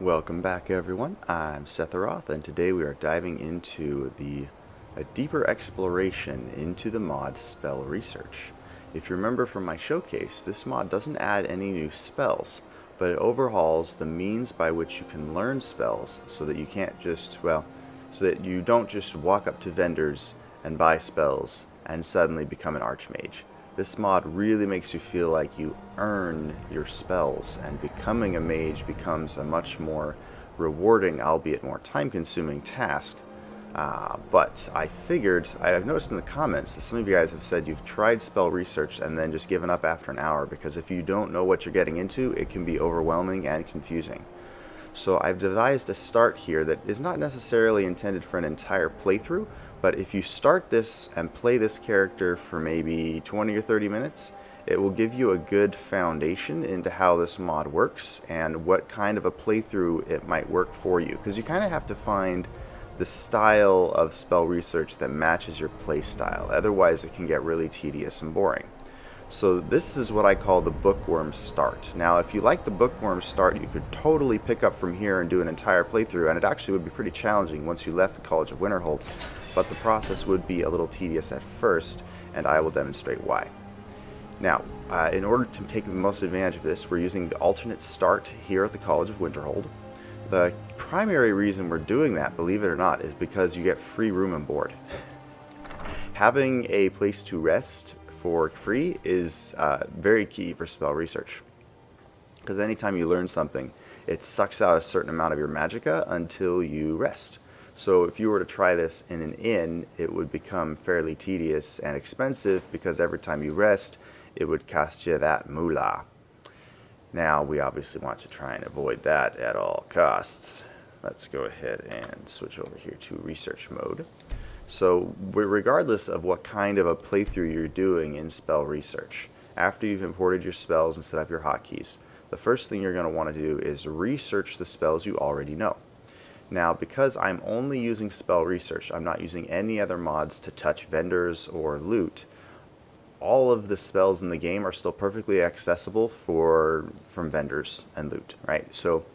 Welcome back, everyone. I'm Setharoth, and today we are diving into a deeper exploration into the mod Spell Research. If you remember from my showcase, this mod doesn't add any new spells, but it overhauls the means by which you can learn spells so that you can't just, so that you don't just walk up to vendors and buy spells and suddenly become an archmage. This mod really makes you feel like you earn your spells, and becoming a mage becomes a much more rewarding, albeit more time-consuming task. But I've noticed in the comments that some of you guys have said you've tried spell research and then just given up after an hour, because if you don't know what you're getting into, it can be overwhelming and confusing. So I've devised a start here that is not necessarily intended for an entire playthrough, but if you start this and play this character for maybe 20 or 30 minutes, it will give you a good foundation into how this mod works and what kind of a playthrough it might work for you. Because you kind of have to find the style of spell research that matches your play style. Otherwise it can get really tedious and boring. So this is what I call the Bookworm start. Now if you like the Bookworm start, you could totally pick up from here and do an entire playthrough, and it actually would be pretty challenging once you left the College of Winterhold, but the process would be a little tedious at first, and I will demonstrate why. Now, in order to take the most advantage of this, we're using the alternate start here at the College of Winterhold. The primary reason we're doing that, believe it or not, is because you get free room and board. Having a place to rest for free is very key for spell research, because anytime you learn something, it sucks out a certain amount of your magicka until you rest. So if you were to try this in an inn, it would become fairly tedious and expensive, because every time you rest, it would cost you that moolah. Now, we obviously want to try and avoid that at all costs. Let's go ahead and switch over here to research mode. So regardless of what kind of a playthrough you're doing in spell research, after you've imported your spells and set up your hotkeys, the first thing you're going to want to do is research the spells you already know. Now, because I'm only using spell research, I'm not using any other mods to touch vendors or loot, all of the spells in the game are still perfectly accessible from vendors and loot, right? So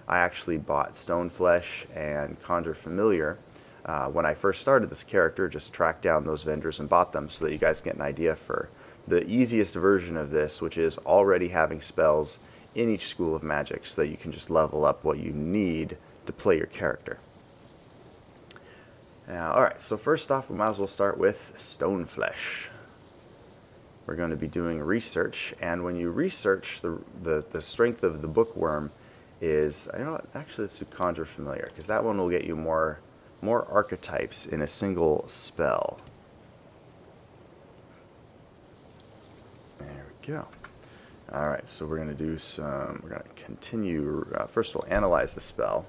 I actually bought Stoneflesh and Conjure Familiar when I first started this character. Just tracked down those vendors and bought them so that you guys get an idea for the easiest version of this, which is already having spells in each school of magic so that you can just level up what you need to play your character. Now, alright, so first off, we might as well start with Stoneflesh. We're going to be doing research, and when you research, the strength of the Bookworm is, actually let's do Conjure Familiar, because that one will get you more archetypes in a single spell. There we go. Alright, so we're going to continue, first we'll analyze the spell.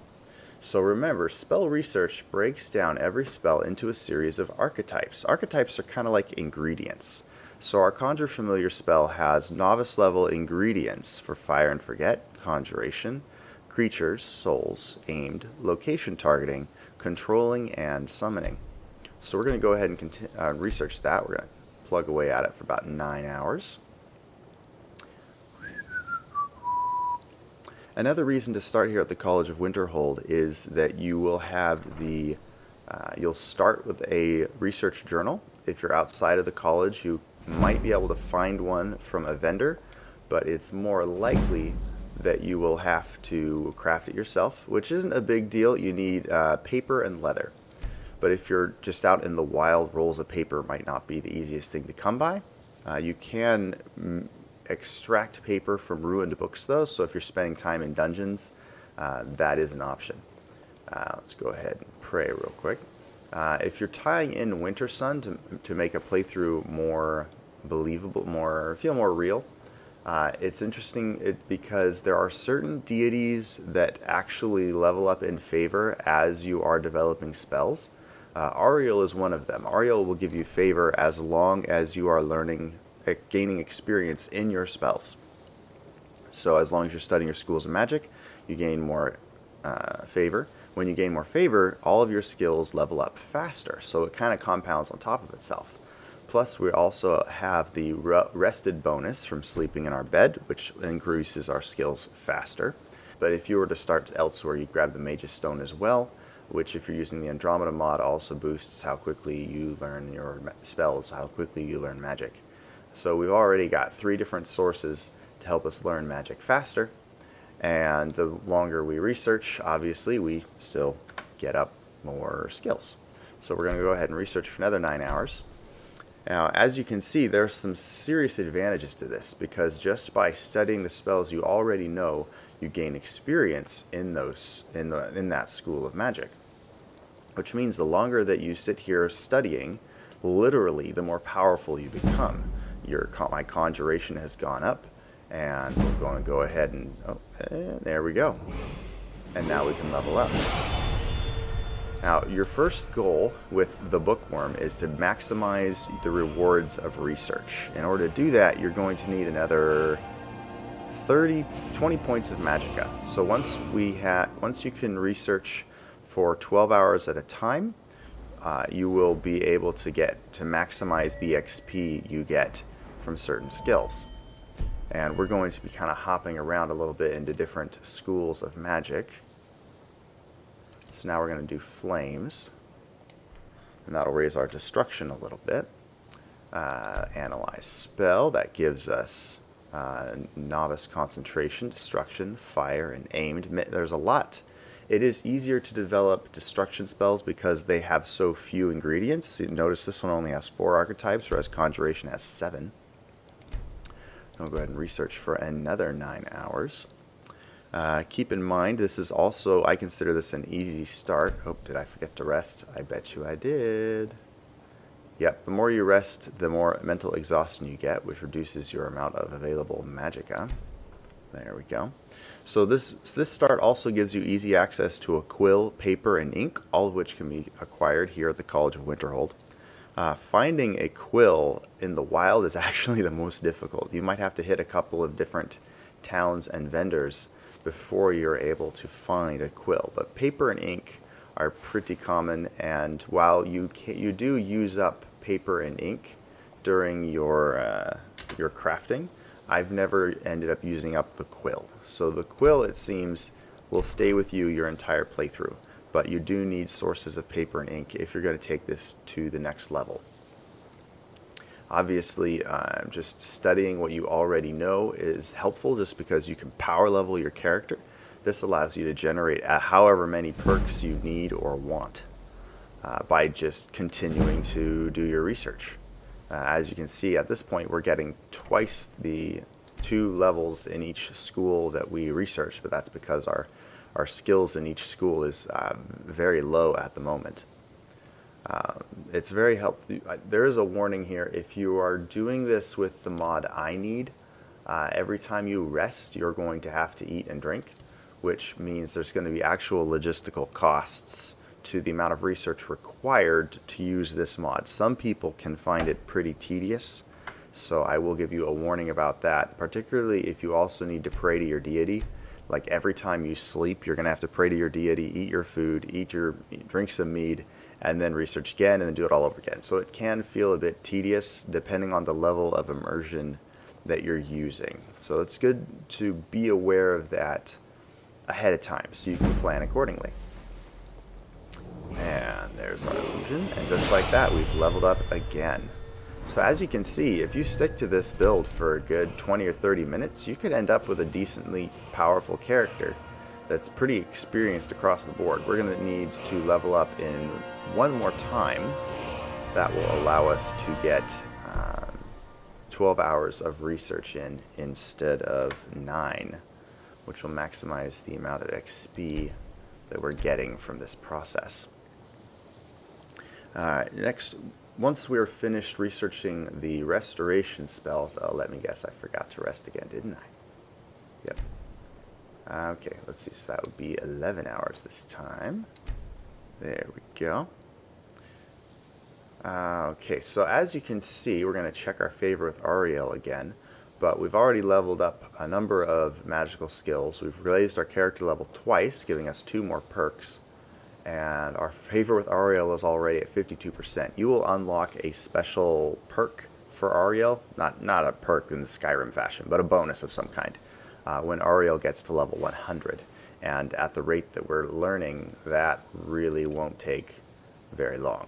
So remember, spell research breaks down every spell into a series of archetypes. Archetypes are kind of like ingredients. So our Conjure Familiar spell has novice level ingredients for Fire and Forget, Conjuration, Creatures, Souls, Aimed, Location Targeting, Controlling, and Summoning. So we're going to go ahead and research that. We're going to plug away at it for about 9 hours. Another reason to start here at the College of Winterhold is that you will have you'll start with a research journal. If you're outside of the college, you might be able to find one from a vendor, but it's more likely that you will have to craft it yourself, which isn't a big deal. You need paper and leather. But if you're just out in the wild, rolls of paper might not be the easiest thing to come by. You can extract paper from ruined books though, so if you're spending time in dungeons, that is an option. Let's go ahead and pray real quick. If you're tying in Winter Sun to make a playthrough more believable, feel more real, it's interesting because there are certain deities that actually level up in favor as you are developing spells. Ariel is one of them. Ariel will give you favor as long as you are gaining experience in your spells. So as long as you're studying your schools of magic, you gain more favor. When you gain more favor, all of your skills level up faster, so it kind of compounds on top of itself. Plus, we also have the rested bonus from sleeping in our bed, which increases our skills faster. but if you were to start elsewhere, you'd grab the Mage's Stone as well, which if you're using the Andromeda mod also boosts how quickly you learn your spells, how quickly you learn magic. So we've already got 3 different sources to help us learn magic faster, and the longer we research, obviously, we still get up more skills. So we're going to go ahead and research for another 9 hours. Now, as you can see, there are some serious advantages to this, because just by studying the spells you already know, you gain experience in that school of magic. Which means the longer that you sit here studying, literally, the more powerful you become. My conjuration has gone up, and we're going to go ahead and, there we go. And now we can level up. Now, your first goal with the Bookworm is to maximize the rewards of research. In order to do that, you're going to need another 20 points of magicka. So once you can research for 12 hours at a time, you will be able to maximize the XP you get from certain skills. And we're going to be kind of hopping around a little bit into different schools of magic. So now we're going to do flames, and that'll raise our destruction a little bit. Analyze spell, that gives us novice concentration, destruction, fire, and aimed. There's a lot. It is easier to develop destruction spells because they have so few ingredients. Notice this one only has 4 archetypes, whereas conjuration has 7. I'll go ahead and research for another 9 hours. Keep in mind, this is also, I consider this an easy start. Oh, did I forget to rest? I bet you I did. Yep, the more you rest, the more mental exhaustion you get, which reduces your amount of available magicka. There we go. So this start also gives you easy access to a quill, paper, and ink, all of which can be acquired here at the College of Winterhold. Finding a quill in the wild is actually the most difficult. You might have to hit a couple of different towns and vendors before you're able to find a quill. But paper and ink are pretty common, and while you do use up paper and ink during your crafting, I've never ended up using up the quill. So the quill, it seems, will stay with you your entire playthrough, but you do need sources of paper and ink if you're going to take this to the next level. Obviously, just studying what you already know is helpful just because you can power level your character. This allows you to generate however many perks you need or want by just continuing to do your research. As you can see, at this point, we're getting twice the 2 levels in each school that we researched, but that's because our skills in each school is very low at the moment. It's very helpful. There is a warning here. If you are doing this with the mod I need, every time you rest, you're going to have to eat and drink, which means there's going to be actual logistical costs to the amount of research required to use this mod. Some people can find it pretty tedious, so I will give you a warning about that, particularly if you also need to pray to your deity. Like every time you sleep, you're going to have to pray to your deity, eat your food, drink some mead, and then research again, and then do it all over again. So it can feel a bit tedious depending on the level of immersion that you're using. So it's good to be aware of that ahead of time so you can plan accordingly. And there's our illusion, and just like that, we've leveled up again. So as you can see, if you stick to this build for a good 20 or 30 minutes, you could end up with a decently powerful character that's pretty experienced across the board. We're going to need to level up in 1 more time. That will allow us to get 12 hours of research in instead of 9, which will maximize the amount of XP that we're getting from this process. Next, once we're finished researching the restoration spells, let me guess, I forgot to rest again, didn't I? Yep. Okay, let's see, so that would be 11 hours this time. There we go. Okay, so as you can see, we're going to check our favor with Ariel again, but we've already leveled up a number of magical skills. We've raised our character level twice, giving us 2 more perks, and our favor with Ariel is already at 52%. You will unlock a special perk for Ariel, not a perk in the Skyrim fashion, but a bonus of some kind. when Ariel gets to level 100. And at the rate that we're learning, that really won't take very long.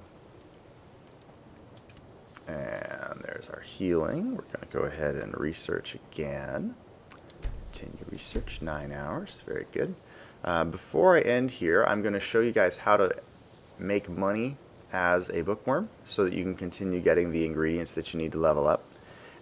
And there's our healing. We're going to go ahead and research again. Continue research, 9 hours. Very good. Before I end here, I'm going to show you guys how to make money as a bookworm so that you can continue getting the ingredients that you need to level up,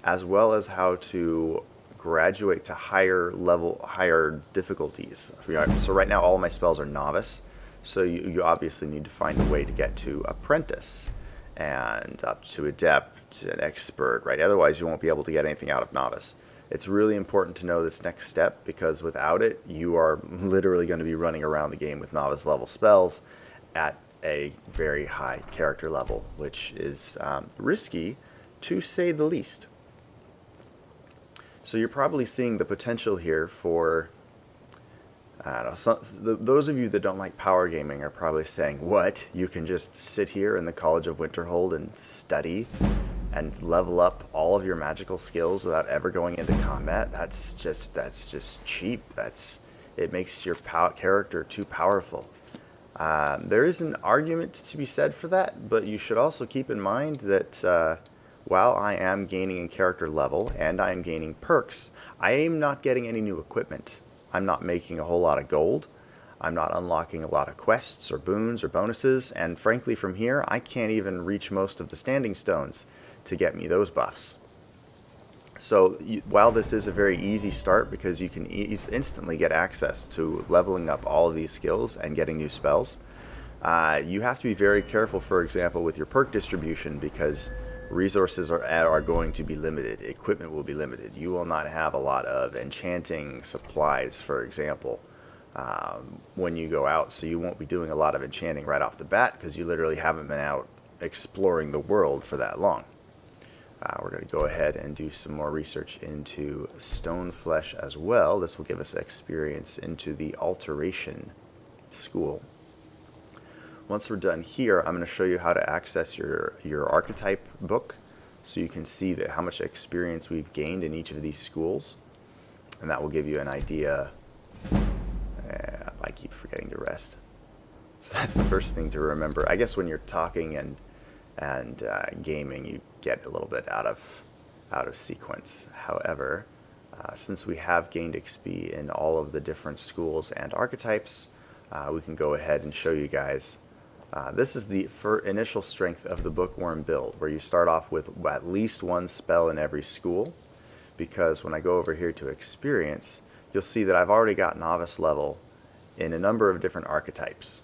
as well as how to graduate to higher difficulties. So right now all of my spells are novice, so you obviously need to find a way to get to apprentice and up to adept and expert, right? Otherwise you won't be able to get anything out of novice. It's really important to know this next step, because without it you are literally going to be running around the game with novice level spells at a very high character level, which is risky to say the least. So you're probably seeing the potential here for, I don't know, those of you that don't like power gaming are probably saying, what? You can just sit here in the College of Winterhold and study and level up all of your magical skills without ever going into combat? That's just cheap. It makes your character too powerful. There is an argument to be said for that, but you should also keep in mind that while I am gaining in character level and I am gaining perks, I am not getting any new equipment. I'm not making a whole lot of gold. I'm not unlocking a lot of quests or boons or bonuses, and frankly from here I can't even reach most of the standing stones to get me those buffs. So while this is a very easy start, because you can instantly get access to leveling up all of these skills and getting new spells, you have to be very careful, for example, with your perk distribution, because resources are going to be limited. Equipment will be limited. You will not have a lot of enchanting supplies, for example, when you go out, so you won't be doing a lot of enchanting right off the bat because you literally haven't been out exploring the world for that long. We're going to go ahead and do some more research into stone flesh as well. This will give us experience into the alteration school. Once we're done here, I'm going to show you how to access your archetype book so you can see how much experience we've gained in each of these schools, and that will give you an idea. I keep forgetting to rest. So that's the first thing to remember. I guess when you're talking and gaming, you get a little bit out of sequence. However, since we have gained XP in all of the different schools and archetypes, we can go ahead and show you guys. This is the initial strength of the bookworm build, where you start off with at least one spell in every school, because when I go over here to experience, you'll see that I've already got novice level in a number of different archetypes.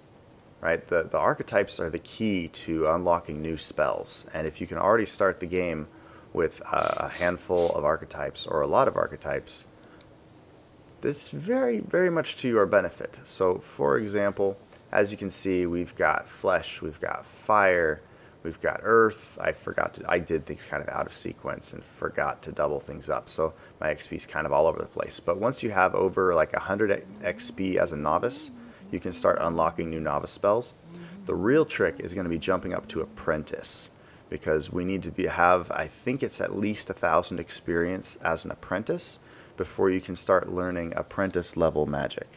Right? The archetypes are the key to unlocking new spells, and if you can already start the game with a handful of archetypes or a lot of archetypes, it's very, very much to your benefit. So, for example, as you can see, we've got flesh, we've got fire, we've got earth. I did things kind of out of sequence and forgot to double things up, so my XP is kind of all over the place. But once you have over like 100 XP as a novice, you can start unlocking new novice spells. The real trick is going to be jumping up to apprentice, because we need to have, I think it's at least 1,000 experience as an apprentice before you can start learning apprentice level magic.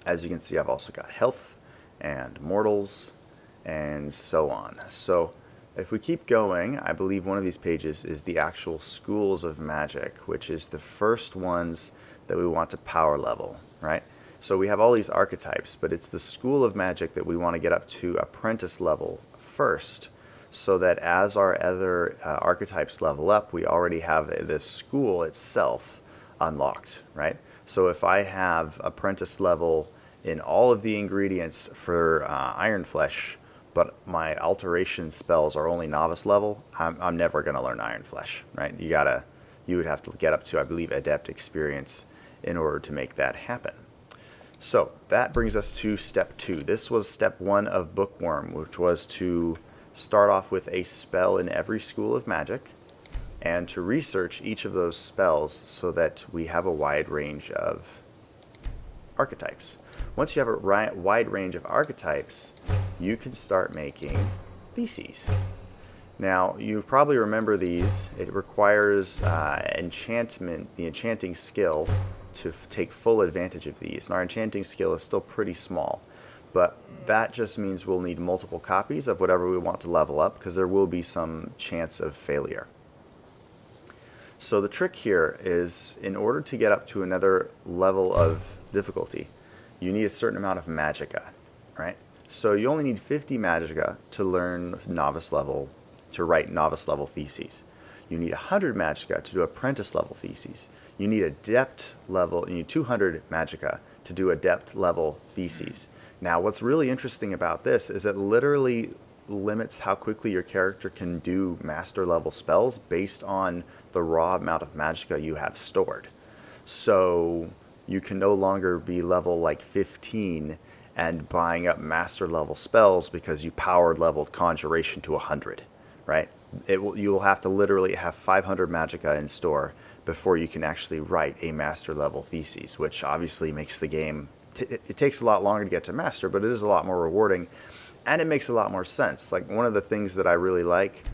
As you can see, I've also got health and mortals and so on. So if we keep going, I believe one of these pages is the actual schools of magic, which is the first ones that we want to power level, right? So we have all these archetypes, but it's the school of magic that we want to get up to apprentice level first, so that as our other archetypes level up, we already have this school itself unlocked, right? So if I have apprentice level in all of the ingredients for iron flesh, but my alteration spells are only novice level, I'm never going to learn iron flesh, right? You would have to get up to, I believe, adept experience in order to make that happen. So that brings us to step 2. This was step 1 of Bookworm, which was to start off with a spell in every school of magic and to research each of those spells so that we have a wide range of archetypes. Once you have a wide range of archetypes, you can start making theses. Now, you probably remember these. It requires enchantment, the enchanting skill, to take full advantage of these. And our enchanting skill is still pretty small, but that just means we'll need multiple copies of whatever we want to level up, because there will be some chance of failure. So the trick here is, in order to get up to another level of difficulty, you need a certain amount of magicka, right? So you only need 50 magicka to learn novice level, to write novice level theses. You need 100 magicka to do apprentice level theses. You need adept level, you need 200 magicka to do adept level theses. Now, what's really interesting about this is it literally limits how quickly your character can do master level spells based on the raw amount of magicka you have stored. So you can no longer be level like 15 and buying up master level spells because you power leveled conjuration to 100, right? You will have to literally have 500 magicka in store before you can actually write a master level thesis, which obviously makes the game, it takes a lot longer to get to master, but it is a lot more rewarding, and it makes a lot more sense. Like, one of the things that I really like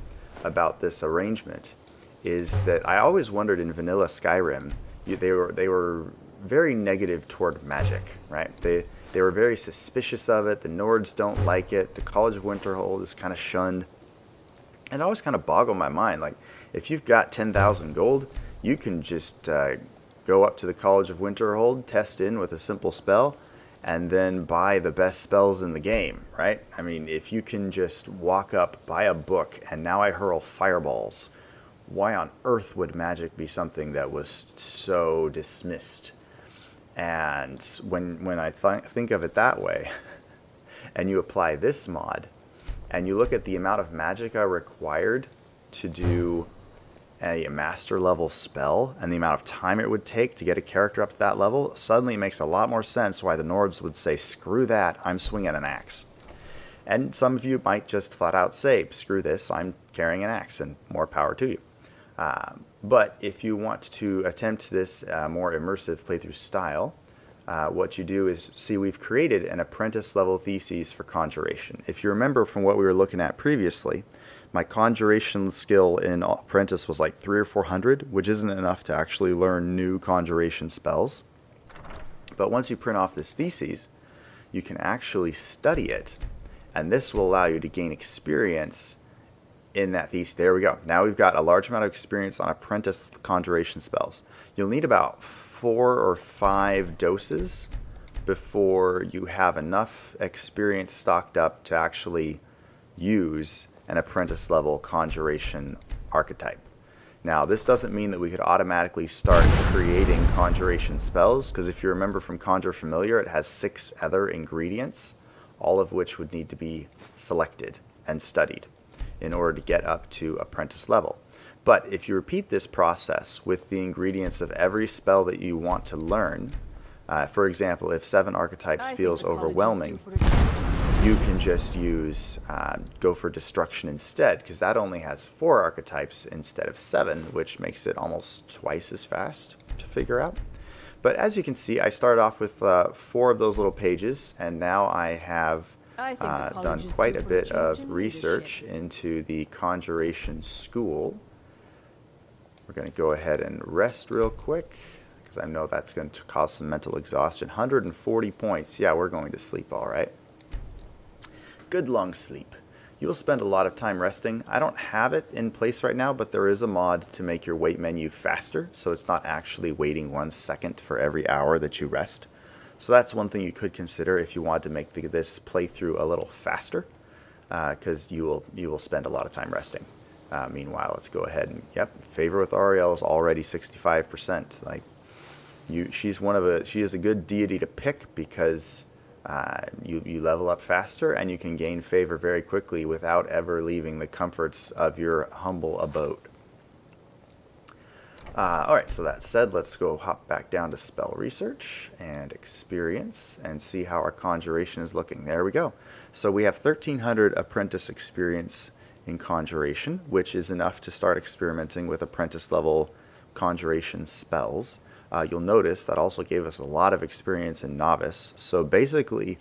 about this arrangement is that I always wondered in vanilla Skyrim, they were very negative toward magic, right? They were very suspicious of it. The Nords don't like it. The College of Winterhold is kind of shunned. And it always kind of boggled my mind. Like, if you've got 10,000 gold, you can just go up to the College of Winterhold, test in with a simple spell, and then buy the best spells in the game, right? I mean, if you can just walk up, buy a book, and now I hurl fireballs, why on earth would magic be something that was so dismissed? And when I think of it that way, and you apply this mod, and you look at the amount of magicka required to do a master level spell, and the amount of time it would take to get a character up to that level, suddenly it makes a lot more sense why the Nords would say, screw that, I'm swinging an axe. And some of you might just flat out say, screw this, I'm carrying an axe, and more power to you. But if you want to attempt this more immersive playthrough style, what you do is, see, we've created an apprentice level thesis for conjuration. If you remember from what we were looking at previously, my conjuration skill in apprentice was like 300 or 400, which isn't enough to actually learn new conjuration spells. But once you print off this thesis, you can actually study it, and this will allow you to gain experience in that thesis. There we go. Now we've got a large amount of experience on apprentice conjuration spells. You'll need about 4 or 5 doses before you have enough experience stocked up to actually use an apprentice level conjuration archetype. Now, this doesn't mean that we could automatically start creating conjuration spells, because if you remember from Conjure Familiar, it has 6 other ingredients, all of which would need to be selected and studied in order to get up to apprentice level. But if you repeat this process with the ingredients of every spell that you want to learn, for example, if 7 archetypes feels overwhelming, you can just use go for destruction instead, because that only has 4 archetypes instead of 7, which makes it almost twice as fast to figure out. But as you can see, I started off with 4 of those little pages, and now I have done quite a bit of research into the conjuration school. We're going to go ahead and rest real quick, because I know that's going to cause some mental exhaustion. 140 points. Yeah, we're going to sleep all right. Good long sleep. You will spend a lot of time resting. I don't have it in place right now, but there is a mod to make your wait menu faster, so it's not actually waiting 1 second for every hour that you rest. So that's one thing you could consider if you want to make this playthrough a little faster, because you will spend a lot of time resting. Meanwhile, let's go ahead and, yep, favor with Ariel is already 65%. Like, she is a good deity to pick, because you level up faster and you can gain favor very quickly without ever leaving the comforts of your humble abode. Alright, so that said, let's go hop back down to spell research and experience and see how our conjuration is looking. There we go. So we have 1300 apprentice experience in conjuration, which is enough to start experimenting with apprentice level conjuration spells. You'll notice that also gave us a lot of experience in novice. So basically,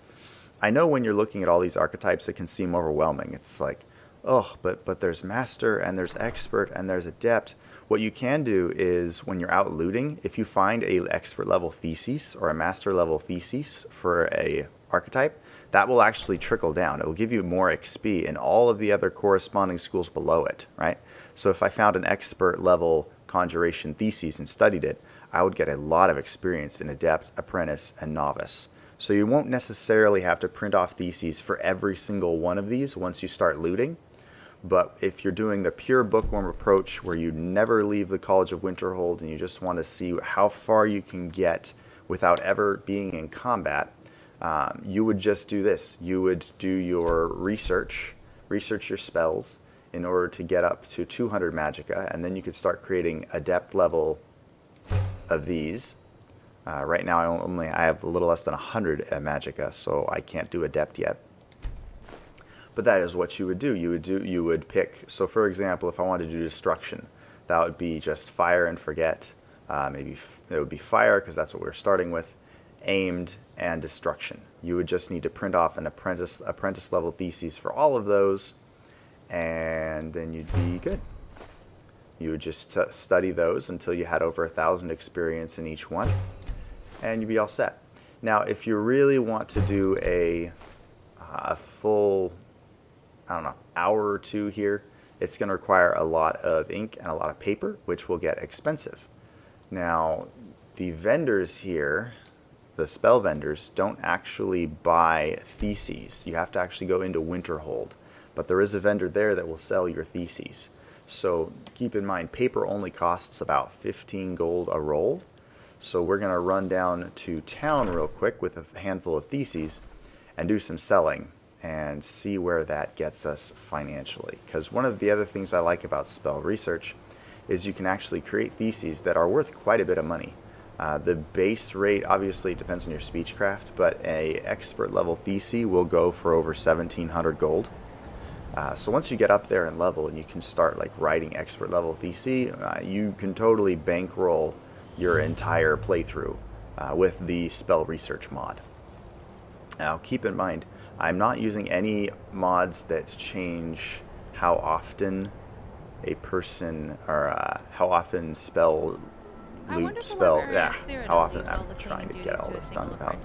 I know when you're looking at all these archetypes, it can seem overwhelming. It's like, oh, but there's master and there's expert and there's adept. What you can do is when you're out looting, if you find a expert level thesis or a master level thesis for a archetype, that will actually trickle down. It will give you more XP in all of the other corresponding schools below it, right? So if I found an expert level conjuration thesis and studied it, I would get a lot of experience in adept, apprentice, and novice. So you won't necessarily have to print off theses for every single one of these once you start looting. But if you're doing the pure bookworm approach where you never leave the College of Winterhold and you just want to see how far you can get without ever being in combat, you would just do this. You would do your research your spells in order to get up to 200 magicka, and then you could start creating adept level of these. Right now I have a little less than 100 magicka, so I can't do adept yet. But that is what you would do. You would pick. So for example, if I wanted to do destruction, that would be just fire and forget. Maybe it would be fire because that's what we're starting with. Aimed and destruction. You would just need to print off an apprentice level thesis for all of those, and then you'd be good. You would just study those until you had over 1,000 experience in each one, and you'd be all set. Now, if you really want to do a full, I don't know, hour or two here, it's going to require a lot of ink and a lot of paper, which will get expensive. Now, the vendors here, the spell vendors, don't actually buy theses. You have to actually go into Winterhold. But there is a vendor there that will sell your theses. So keep in mind, paper only costs about 15 gold a roll. So we're going to run down to town real quick with a handful of theses and do some selling and see where that gets us financially. Because one of the other things I like about spell research is you can actually create theses that are worth quite a bit of money. The base rate obviously depends on your speechcraft, but a expert level thesis will go for over 1,700 gold. So once you get up there in level and you can start like writing expert level thesis, you can totally bankroll your entire playthrough with the spell research mod. Now keep in mind, I'm not using any mods that change how often a person, or how often how often I'm trying to get all this done without,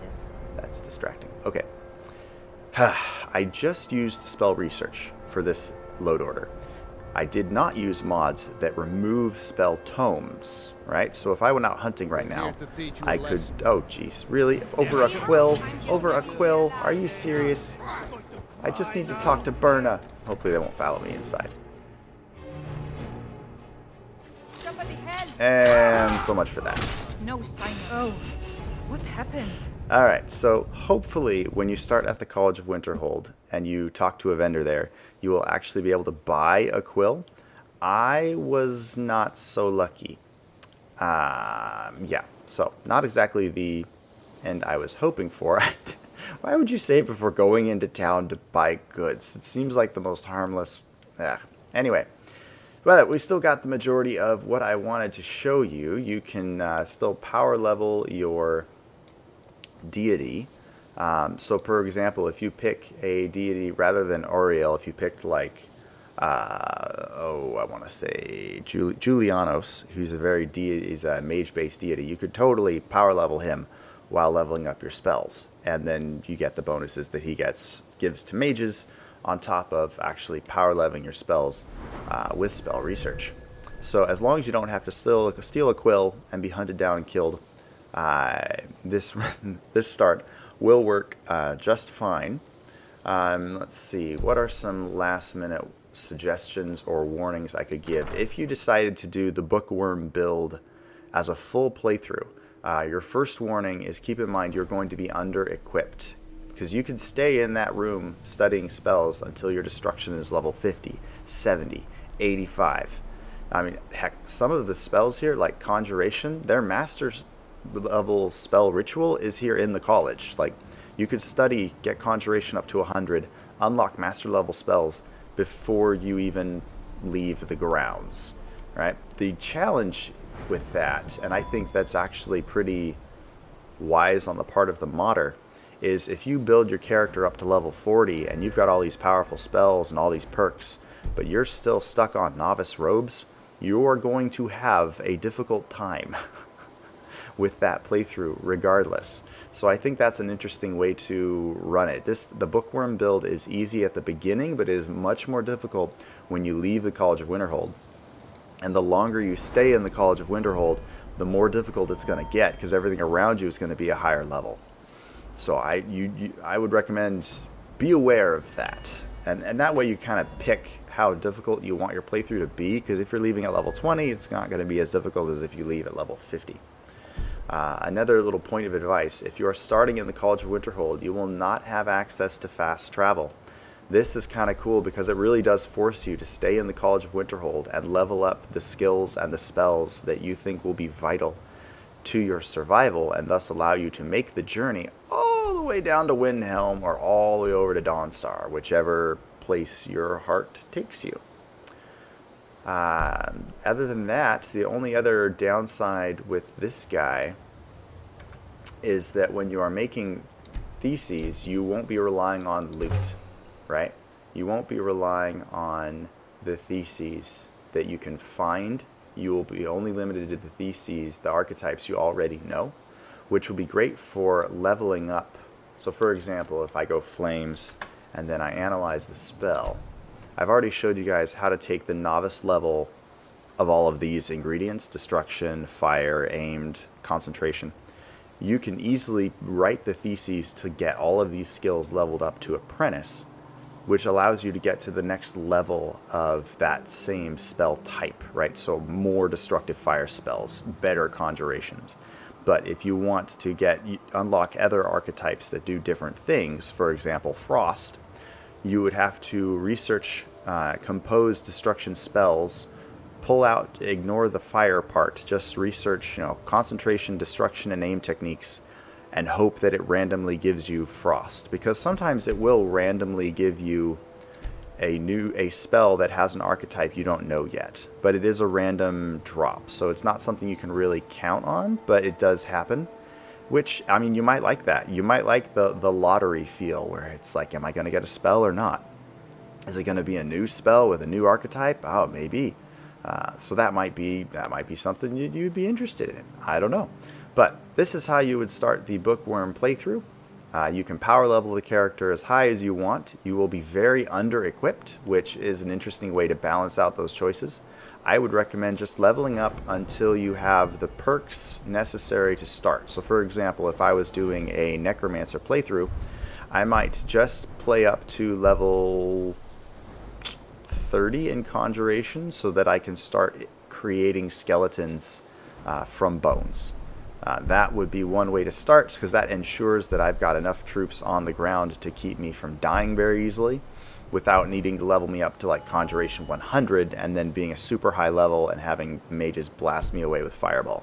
that's distracting. Okay. I just used spell research for this load order. I did not use mods that remove spell tomes, right? So if I went out hunting right now, I could, oh geez, really? Over a quill? Over a quill? Are you serious? I just need to talk to Berna. Hopefully they won't follow me inside. And so much for that. No sign. Oh, what happened? Alright, so hopefully when you start at the College of Winterhold and you talk to a vendor there, you will actually be able to buy a quill. I was not so lucky. Yeah, so not exactly the end I was hoping for. Why would you say before going into town to buy goods? It seems like the most harmless. Anyway. But we still got the majority of what I wanted to show you. You can still power level your deity. So for example, if you pick a deity rather than Oriel, if you picked like, I want to say Julianos, who's he's a mage-based deity, you could totally power level him while leveling up your spells. And then you get the bonuses that he gives to mages, on top of actually power leveling your spells with spell research. So as long as you don't have to steal a quill and be hunted down and killed, this start will work just fine. Let's see, what are some last minute suggestions or warnings I could give? If you decided to do the bookworm build as a full playthrough, your first warning is keep in mind you're going to be under equipped. Because you can stay in that room studying spells until your destruction is level 50, 70, 85. I mean, heck, some of the spells here, like Conjuration, their master's level spell ritual is here in the college. Like, you could study, get Conjuration up to 100, unlock master level spells before you even leave the grounds, right? The challenge with that, and I think that's actually pretty wise on the part of the modder, is if you build your character up to level 40 and you've got all these powerful spells and all these perks, but you're still stuck on novice robes, you're going to have a difficult time with that playthrough regardless. So I think that's an interesting way to run it. The Bookworm build is easy at the beginning, but it is much more difficult when you leave the College of Winterhold. And the longer you stay in the College of Winterhold, the more difficult it's going to get, because everything around you is going to be a higher level. So I would recommend be aware of that. And that way you kind of pick how difficult you want your playthrough to be, because if you're leaving at level 20, it's not going to be as difficult as if you leave at level 50. Another little point of advice: if you are starting in the College of Winterhold, you will not have access to fast travel. This is kind of cool because it really does force you to stay in the College of Winterhold and level up the skills and the spells that you think will be vital to your survival, and thus allow you to make the journey all the way down to Windhelm or all the way over to Dawnstar, whichever place your heart takes you. Other than that, the only other downside with this guy is that when you are making theses, you won't be relying on loot, right? You won't be relying on the theses that you can find. You will be only limited to the theses, the archetypes you already know, which will be great for leveling up. So for example, if I go Flames and then I analyze the spell, I've already showed you guys how to take the novice level of all of these ingredients: destruction, fire, aimed, concentration. You can easily write the theses to get all of these skills leveled up to apprentice, which allows you to get to the next level of that same spell type, right? So more destructive fire spells, better conjurations. But if you want to unlock other archetypes that do different things, for example, Frost, you would have to research compose destruction spells, pull out, ignore the fire part, just research, concentration, destruction, and aim techniques, and hope that it randomly gives you Frost. Because sometimes it will randomly give you a spell that has an archetype you don't know yet, but it is a random drop, so it's not something you can really count on, but it does happen. Which, I mean, you might like that. You might like the lottery feel, where it's like, am I going to get a spell or not? Is it going to be a new spell with a new archetype? Oh, maybe. So that might be something you'd be interested in. I don't know. But this is how you would start the Bookworm playthrough. You can power level the character as high as you want. You will be very under-equipped, which is an interesting way to balance out those choices. I would recommend just leveling up until you have the perks necessary to start. So for example, if I was doing a Necromancer playthrough, I might just play up to level 30 in Conjuration so that I can start creating skeletons from bones. That would be one way to start, because that ensures that I've got enough troops on the ground to keep me from dying very easily, without needing to level me up to like Conjuration 100 and then being a super high level and having mages blast me away with Fireball.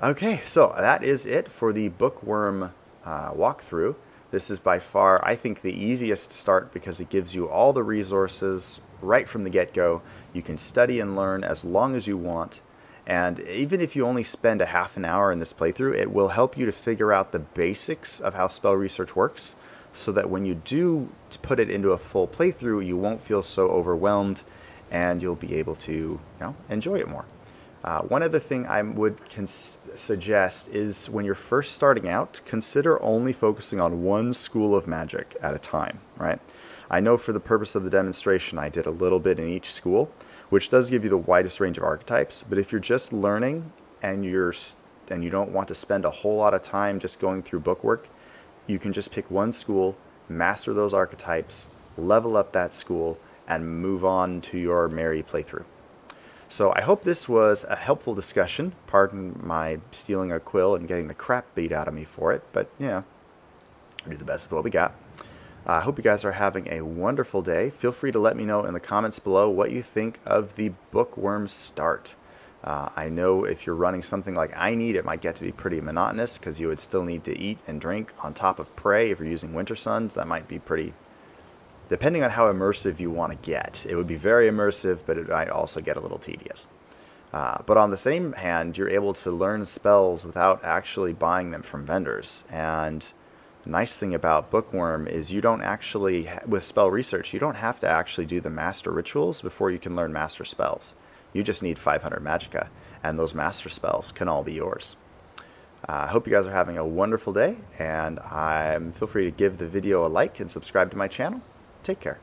Okay, so that is it for the Bookworm walkthrough. This is by far, I think, the easiest start because it gives you all the resources right from the get-go. You can study and learn as long as you want, and even if you only spend a half an hour in this playthrough, it will help you to figure out the basics of how spell research works, so that when you do put it into a full playthrough, you won't feel so overwhelmed and you'll be able to enjoy it more. One other thing I would suggest is when you're first starting out, consider only focusing on one school of magic at a time, right? I know for the purpose of the demonstration I did a little bit in each school, which does give you the widest range of archetypes, but if you're just learning and you don't want to spend a whole lot of time just going through bookwork, you can just pick one school, master those archetypes, level up that school, and move on to your merry playthrough. So I hope this was a helpful discussion. Pardon my stealing a quill and getting the crap beat out of me for it, but we do the best with what we got. I hope you guys are having a wonderful day. Feel free to let me know in the comments below what you think of the Bookworm start. I know if you're running something like I need, it might get to be pretty monotonous because you would still need to eat and drink on top of prey. If you're using Winter Suns, that might be pretty, depending on how immersive you want to get. It would be very immersive, but it might also get a little tedious. But on the same hand, you're able to learn spells without actually buying them from vendors. And Nice thing about BOOKWORM is you don't actually, with spell research, you don't have to actually do the master rituals before you can learn master spells. You just need 500 magicka, and those master spells can all be yours. I hope you guys are having a wonderful day, and feel free to give the video a like and subscribe to my channel. Take care.